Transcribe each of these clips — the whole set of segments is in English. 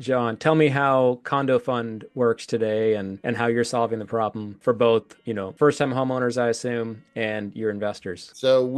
John, tell me how Condo.fund works today and how you're solving the problem for both, first-time homeowners, I assume, and your investors. So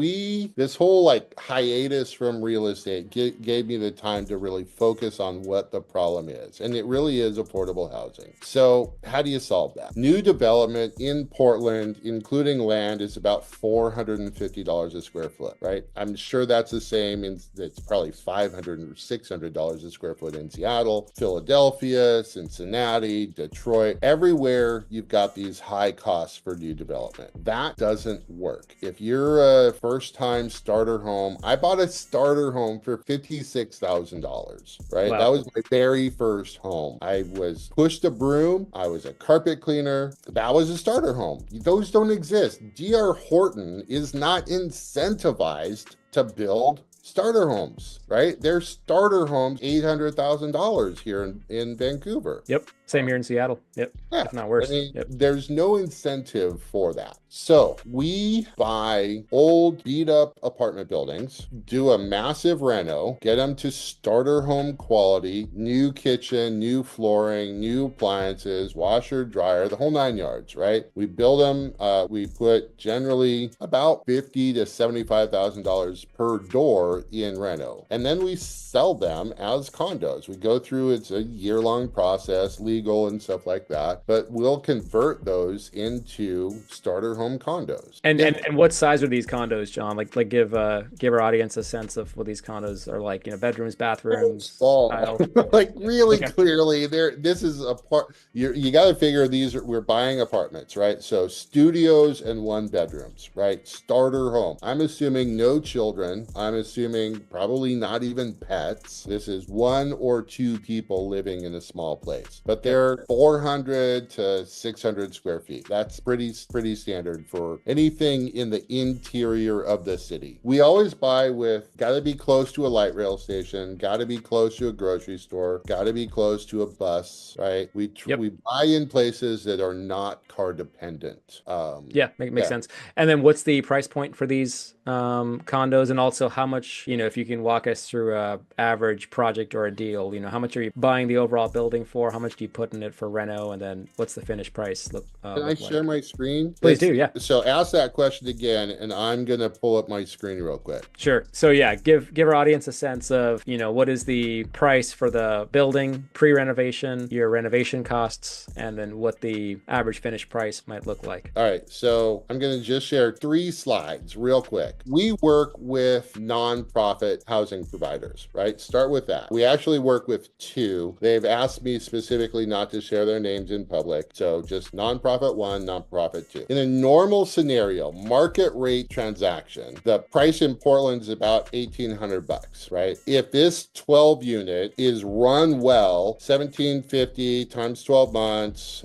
this whole like hiatus from real estate gave me the time to really focus on what the problem is. And it really is affordable housing. So how do you solve that? New development in Portland, including land, is about $450 a square foot, right? I'm sure that's the same it's probably $500 or $600 a square foot in Seattle, Philadelphia, Cincinnati, Detroit, everywhere you've got these high costs for new development. That doesn't work. If you're a first time starter home, I bought a starter home for $56,000, right? That Wow. was my very first home. I was pushed a broom, I was a carpet cleaner. That was a starter home. Those don't exist. D.R. Horton is not incentivized to build starter homes, right? Their starter homes, $800,000 here in Vancouver. Yep. Same here in Seattle. Yep. Yeah, If not I worse. mean, Yep. there's no incentive for that. So we buy old beat up apartment buildings, do a massive reno, get them to starter home quality, new kitchen, new flooring, new appliances, washer, dryer, the whole nine yards, right? We build them. We put generally about $50 to $75,000 per door in reno, and then we sell them as condos. We go through, it's a year-long process, legal and stuff like that, but we'll convert those into starter home condos. And Yeah. and and what size are these condos, John? Like give our audience a sense of what these condos are like, bedrooms, bathrooms, Small, style. like really Okay. clearly there. This is a part you got to figure we're buying apartments, right? So studios and one bedrooms, right? Starter home. I'm assuming no children. I'm assuming probably not even pets. This is one or two people living in a small place, but Yep. they're 400 to 600 square feet. That's pretty standard for anything in the interior of the city. We always buy with got to be close to a light rail station, got to be close to a grocery store, got to be close to a bus, right? Yep. We buy in places that are not car dependent. Yeah, makes Yeah. sense. And then what's the price point for these condos? And also how much, if you can walk us through a average project or a deal, how much are you buying the overall building for? How much do you put in it for reno? And then what's the finished price Can I look share like? my screen? Please It's do, yeah. so ask that question again, and I'm gonna pull up my screen real quick. Sure. So yeah, give our audience a sense of, what is the price for the building pre-renovation, your renovation costs, and then what the average finished price might look like. All right, so I'm going to just share three slides real quick. We work with nonprofit housing providers, right? Start with that. We actually work with two. They've asked me specifically not to share their names in public. So just nonprofit one, nonprofit two. In a normal scenario, market rate transaction, the price in Portland is about 1,800 bucks, right? If this 12 unit is run well, 1,750 times 12 months,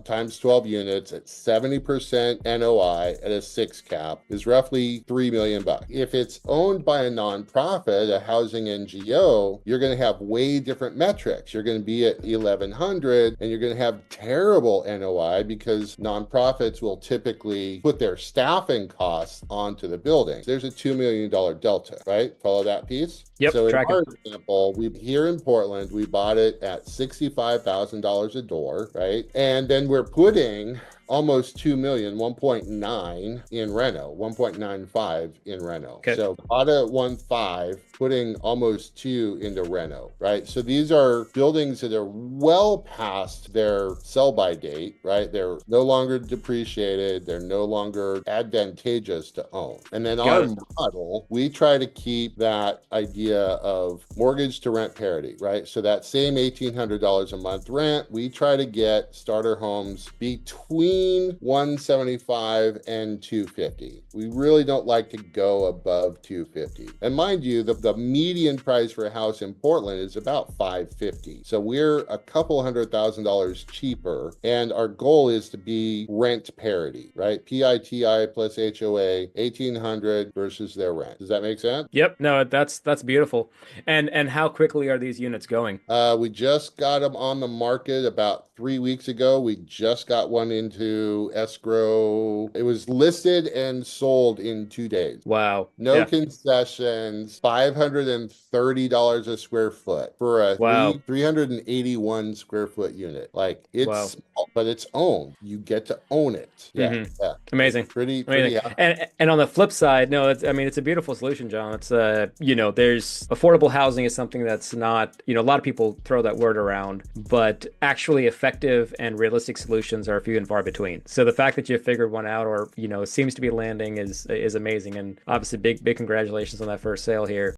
times 12 units at 70% NOI at a six cap is roughly 3 million bucks. If it's owned by a nonprofit, a housing NGO, you're going to have way different metrics. You're going to be at 1,100 and you're going to have terrible NOI because nonprofits will typically put their staffing costs onto the buildings. There's a $2 million delta, right? Follow that piece? Yep, So in tracking. our example, we here in Portland, we bought it at $65,000 a door, right? And then we're putting almost 2 million, 1.9 in reno, 1.95 in reno. Okay. So bought at 1.5, putting almost 2 into reno, right? So these are buildings that are well past their sell by date, right? They're no longer depreciated, they're no longer advantageous to own. And then Got our it. model, we try to keep that idea of mortgage to rent parity, right? So that same $1,800 a month rent, we try to get starter homes between 175 and 250. We really don't like to go above 250. And mind you, the median price for a house in Portland is about 550. So we're a couple $100,000 cheaper. And our goal is to be rent parity, right? PITI plus HOA, 1,800 versus their rent. Does that make sense? Yep. No, that's beautiful. And how quickly are these units going? We just got them on the market about 3 weeks ago. We just got one into escrow. It was listed and sold in 2 days. Wow. No Yeah. concessions, 5 $530 a square foot for a Wow. 381 square foot unit. Like it's Wow. small, but it's owned. You get to own it. Yeah, Hmm. yeah. It's Amazing. pretty Amazing. And on the flip side, no, it's, I mean, it's a beautiful solution, John. It's there's affordable housing is something that's not, a lot of people throw that word around, but actually effective and realistic solutions are few and far between. So the fact that you figured one out or, seems to be landing is amazing. And obviously big congratulations on that first sale here.